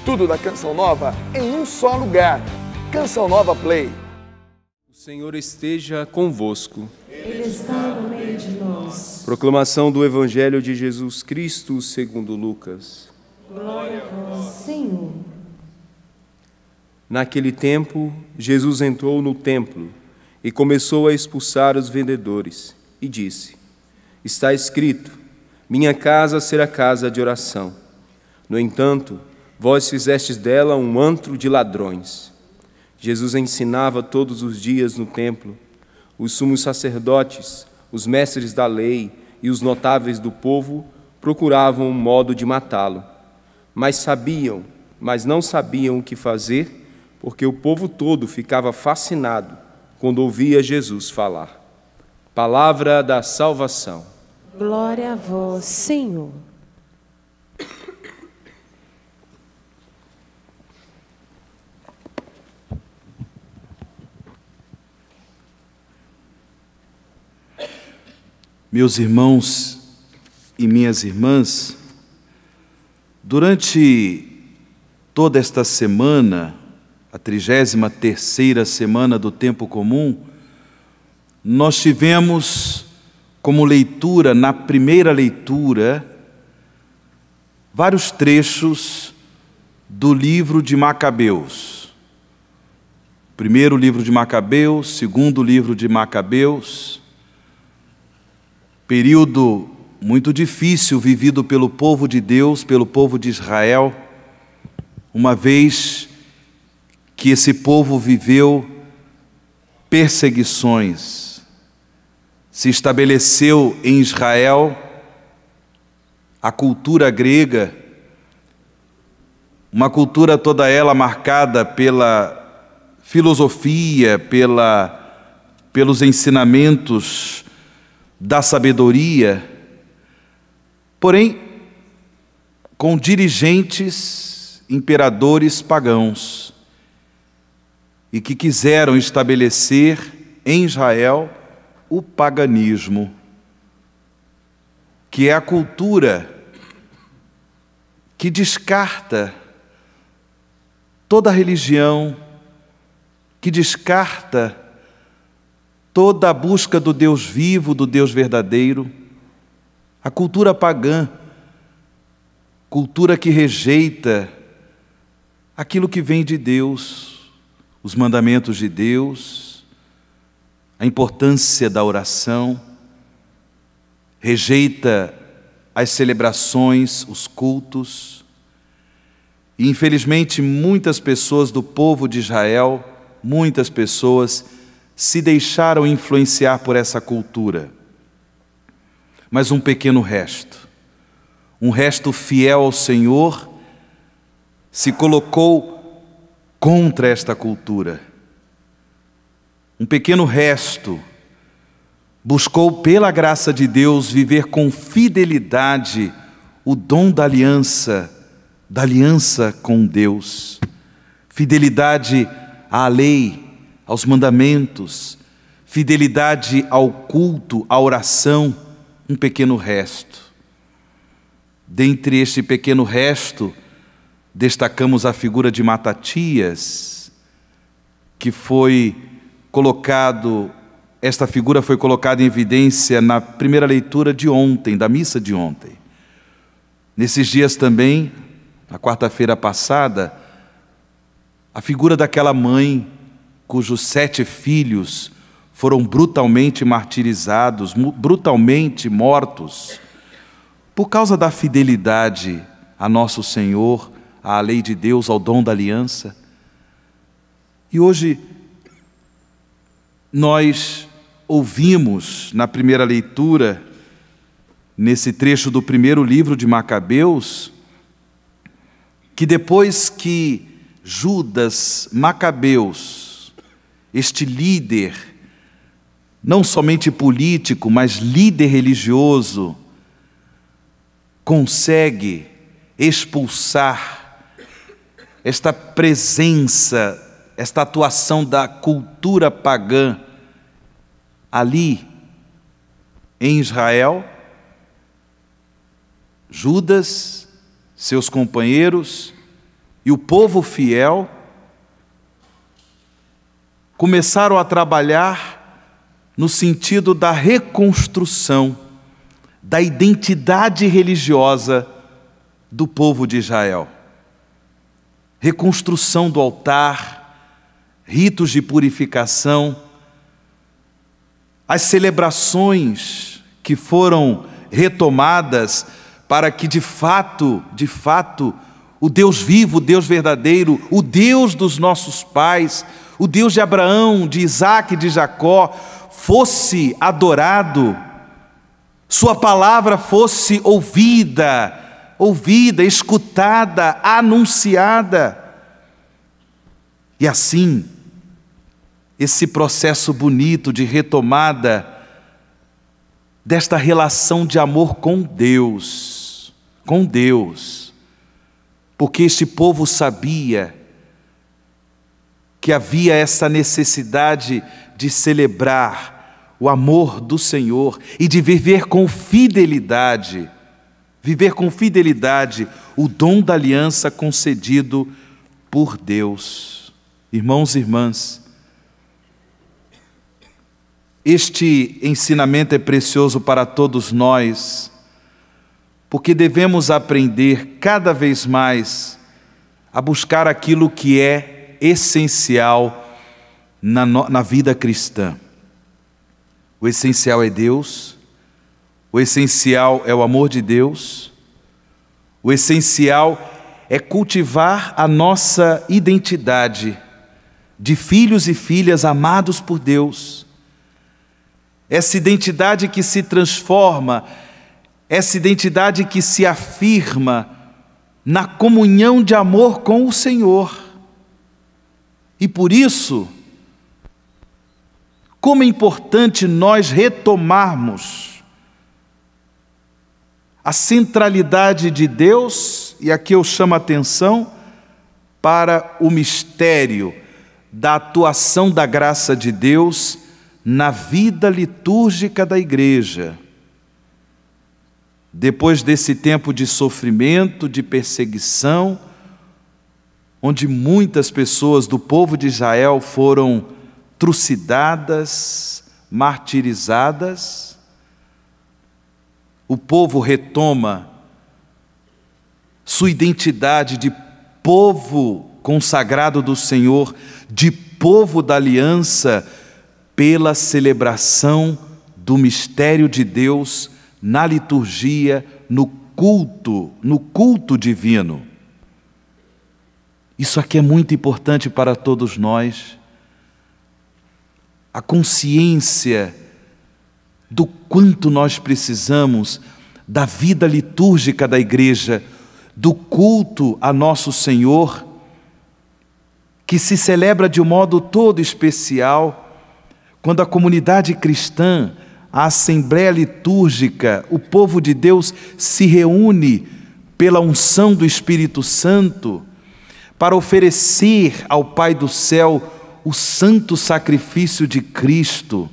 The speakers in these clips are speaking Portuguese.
Tudo da Canção Nova em um só lugar. Canção Nova Play. O Senhor esteja convosco. Ele está no meio de nós. Proclamação do Evangelho de Jesus Cristo segundo Lucas. Glória a vós, Senhor. Naquele tempo, Jesus entrou no templo e começou a expulsar os vendedores e disse: Está escrito, minha casa será casa de oração. No entanto, vós fizestes dela um antro de ladrões. Jesus ensinava todos os dias no templo. Os sumos sacerdotes, os mestres da lei e os notáveis do povo procuravam um modo de matá-lo. Mas não sabiam o que fazer, porque o povo todo ficava fascinado quando ouvia Jesus falar. Palavra da salvação. Glória a vós, Senhor. Meus irmãos e minhas irmãs, durante toda esta semana, a 33ª semana do Tempo Comum, nós tivemos como leitura, na primeira leitura, vários trechos do livro de Macabeus. Primeiro livro de Macabeus, segundo livro de Macabeus, período muito difícil vivido pelo povo de Deus, pelo povo de Israel, uma vez que esse povo viveu perseguições. Se estabeleceu em Israel a cultura grega, uma cultura toda ela marcada pela filosofia, pelos ensinamentos da sabedoria, porém com dirigentes, imperadores pagãos, e que quiseram estabelecer em Israel o paganismo, que é a cultura que descarta toda a religião, que descarta toda a busca do Deus vivo, do Deus verdadeiro, a cultura pagã, cultura que rejeita aquilo que vem de Deus, os mandamentos de Deus, a importância da oração, rejeita as celebrações, os cultos. E infelizmente muitas pessoas do povo de Israel, muitas pessoas se deixaram influenciar por essa cultura. Mas um pequeno resto, um resto fiel ao Senhor, se colocou contra esta cultura. Um pequeno resto buscou, pela graça de Deus, viver com fidelidade o dom da aliança com Deus. Fidelidade à lei, aos mandamentos, fidelidade ao culto, à oração, um pequeno resto. Dentre este pequeno resto, destacamos a figura de Matatias, que esta figura foi colocada em evidência na primeira leitura de ontem, da missa de ontem. Nesses dias também, na quarta-feira passada, a figura daquela mãe cujos 7 filhos foram brutalmente martirizados, brutalmente mortos, por causa da fidelidade a nosso Senhor, à lei de Deus, ao dom da aliança. E hoje nós ouvimos na primeira leitura, nesse trecho do primeiro livro de Macabeus, que depois que Judas Macabeus, este líder, não somente político, mas líder religioso, consegue expulsar esta presença, esta atuação da cultura pagã ali em Israel, Judas, seus companheiros, e o povo fiel começaram a trabalhar no sentido da reconstrução da identidade religiosa do povo de Israel. Reconstrução do altar, ritos de purificação, as celebrações que foram retomadas para que de fato, o Deus vivo, o Deus verdadeiro, o Deus dos nossos pais, o Deus de Abraão, de Isaac e de Jacó, fosse adorado, sua palavra fosse ouvida, escutada, anunciada. E assim, esse processo bonito de retomada desta relação de amor com Deus, porque este povo sabia que havia essa necessidade de celebrar o amor do Senhor e de viver com fidelidade o dom da aliança concedido por Deus. Irmãos e irmãs, este ensinamento é precioso para todos nós, porque devemos aprender cada vez mais a buscar aquilo que é essencial na vida cristã. O essencial é Deus, o essencial é o amor de Deus, o essencial é cultivar a nossa identidade de filhos e filhas amados por Deus. Essa identidade que se transforma, essa identidade que se afirma na comunhão de amor com o Senhor. E por isso, como é importante nós retomarmos a centralidade de Deus, e aqui eu chamo a atenção para o mistério da atuação da graça de Deus na vida litúrgica da igreja. Depois desse tempo de sofrimento, de perseguição, onde muitas pessoas do povo de Israel foram trucidadas, martirizadas, o povo retoma sua identidade de povo consagrado do Senhor, de povo da aliança, pela celebração do mistério de Deus na liturgia, no culto divino. Isso aqui é muito importante para todos nós. A consciência do quanto nós precisamos da vida litúrgica da igreja, do culto a nosso Senhor, que se celebra de um modo todo especial, quando a comunidade cristã, a assembleia litúrgica, o povo de Deus se reúne pela unção do Espírito Santo para oferecer ao Pai do céu o santo sacrifício de Cristo,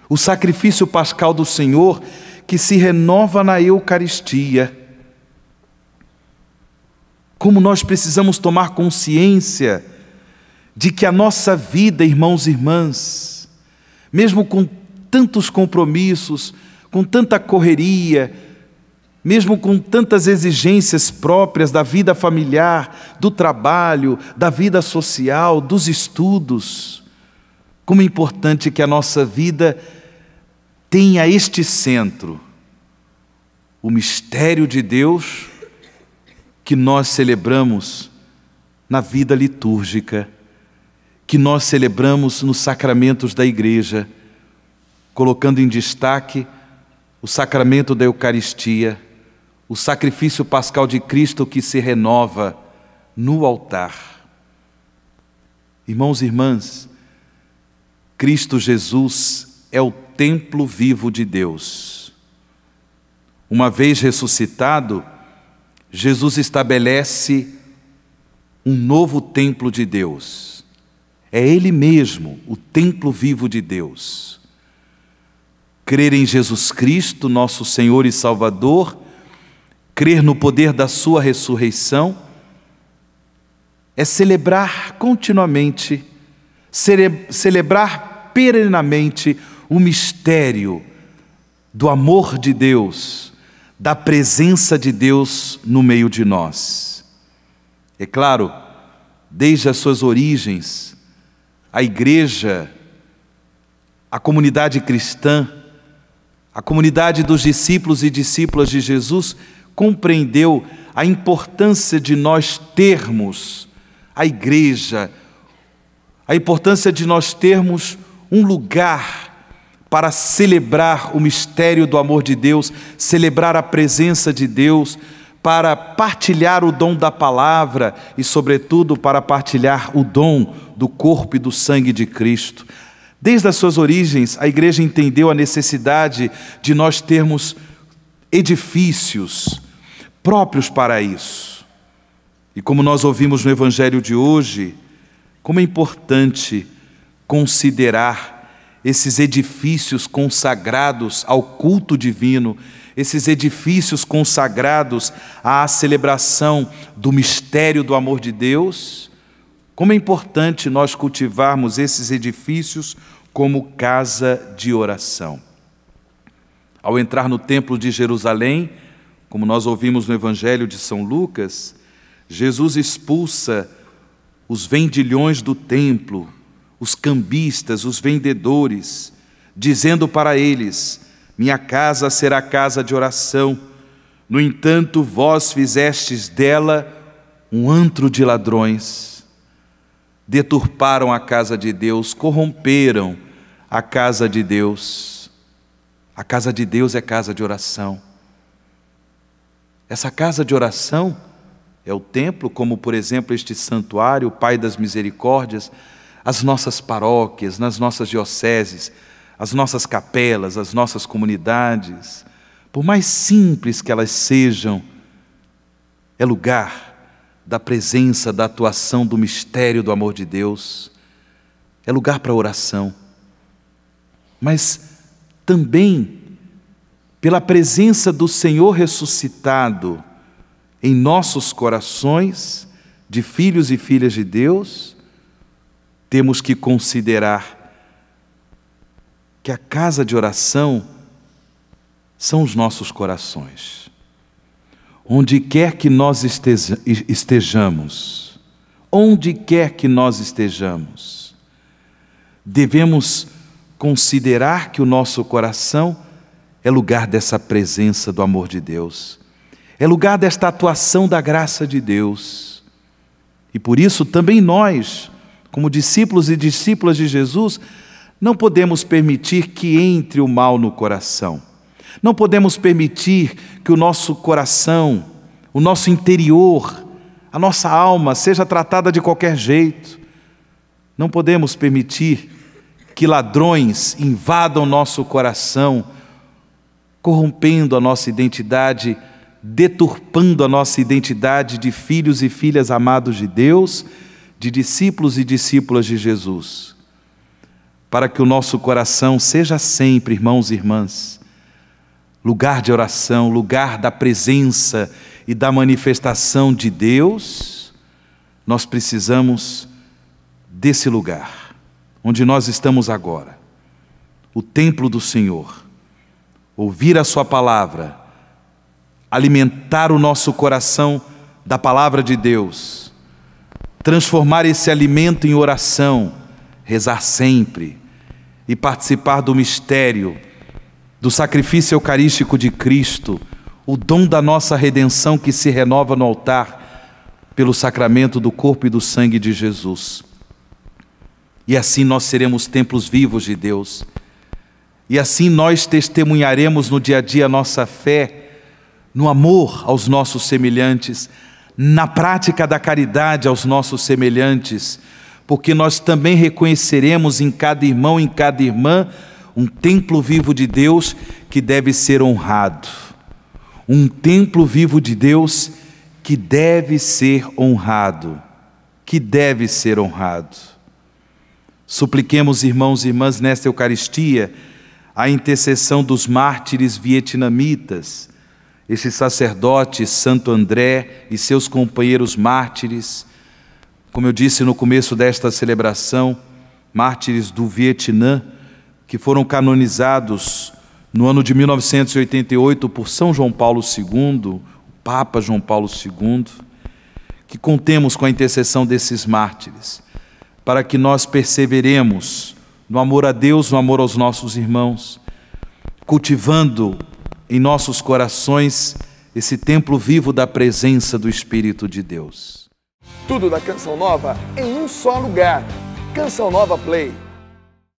o sacrifício pascal do Senhor, que se renova na Eucaristia. Como nós precisamos tomar consciência de que a nossa vida, irmãos e irmãs, mesmo com tantos compromissos, com tanta correria, mesmo com tantas exigências próprias da vida familiar, do trabalho, da vida social, dos estudos, como é importante que a nossa vida tenha este centro, o mistério de Deus que nós celebramos na vida litúrgica, que nós celebramos nos sacramentos da igreja, colocando em destaque o sacramento da Eucaristia, o sacrifício pascal de Cristo que se renova no altar. Irmãos e irmãs, Cristo Jesus é o templo vivo de Deus. Uma vez ressuscitado, Jesus estabelece um novo templo de Deus. É Ele mesmo, o templo vivo de Deus. Crer em Jesus Cristo, nosso Senhor e Salvador, crer no poder da sua ressurreição, é celebrar continuamente, celebrar perenamente o mistério do amor de Deus, da presença de Deus no meio de nós. É claro, desde as suas origens, a igreja, a comunidade cristã, a comunidade dos discípulos e discípulas de Jesus compreendeu a importância de nós termos a igreja, a importância de nós termos um lugar para celebrar o mistério do amor de Deus, celebrar a presença de Deus, para partilhar o dom da palavra e, sobretudo, para partilhar o dom do corpo e do sangue de Cristo. Desde as suas origens, a igreja entendeu a necessidade de nós termos edifícios próprios para isso. E como nós ouvimos no Evangelho de hoje, como é importante considerar esses edifícios consagrados ao culto divino, esses edifícios consagrados à celebração do mistério do amor de Deus, como é importante nós cultivarmos esses edifícios como casa de oração. Ao entrar no templo de Jerusalém, como nós ouvimos no Evangelho de São Lucas, Jesus expulsa os vendilhões do templo, os cambistas, os vendedores, dizendo para eles: minha casa será casa de oração. No entanto, vós fizestes dela um antro de ladrões. Deturparam a casa de Deus, corromperam a casa de Deus. A casa de Deus é casa de oração. Essa casa de oração é o templo, como por exemplo este santuário, o Pai das Misericórdias, as nossas paróquias, nas nossas dioceses, as nossas capelas, as nossas comunidades, por mais simples que elas sejam, é lugar da presença, da atuação do mistério do amor de Deus, é lugar para oração. Mas também, pela presença do Senhor ressuscitado em nossos corações, de filhos e filhas de Deus, temos que considerar que a casa de oração são os nossos corações. Onde quer que nós estejamos, onde quer que nós estejamos, devemos considerar que o nosso coração é lugar dessa presença do amor de Deus, é lugar desta atuação da graça de Deus. E por isso também nós, como discípulos e discípulas de Jesus, não podemos permitir que entre o mal no coração. Não podemos permitir que o nosso coração, o nosso interior, a nossa alma seja tratada de qualquer jeito. Não podemos permitir que ladrões invadam nosso coração, corrompendo a nossa identidade, deturpando a nossa identidade de filhos e filhas amados de Deus, de discípulos e discípulas de Jesus. Para que o nosso coração seja sempre, irmãos e irmãs, lugar de oração, lugar da presença e da manifestação de Deus, nós precisamos desse lugar, onde nós estamos agora, o templo do Senhor, ouvir a sua palavra, alimentar o nosso coração da palavra de Deus, transformar esse alimento em oração, rezar sempre e participar do mistério, do sacrifício eucarístico de Cristo, o dom da nossa redenção que se renova no altar pelo sacramento do corpo e do sangue de Jesus. E assim nós seremos templos vivos de Deus. E assim nós testemunharemos no dia a dia a nossa fé, no amor aos nossos semelhantes, na prática da caridade aos nossos semelhantes, porque nós também reconheceremos em cada irmão e em cada irmã um templo vivo de Deus que deve ser honrado. Um templo vivo de Deus que deve ser honrado. Que deve ser honrado. Supliquemos, irmãos e irmãs, nesta Eucaristia, a intercessão dos mártires vietnamitas, esses sacerdotes, Santo André e seus companheiros mártires, Como eu disse no começo desta celebração, mártires do Vietnã, que foram canonizados no ano de 1988 por São João Paulo II, o Papa João Paulo II, que contemos com a intercessão desses mártires, para que nós perseveremos no amor a Deus, no amor aos nossos irmãos, cultivando em nossos corações esse templo vivo da presença do Espírito de Deus. Tudo da Canção Nova em um só lugar. Canção Nova Play.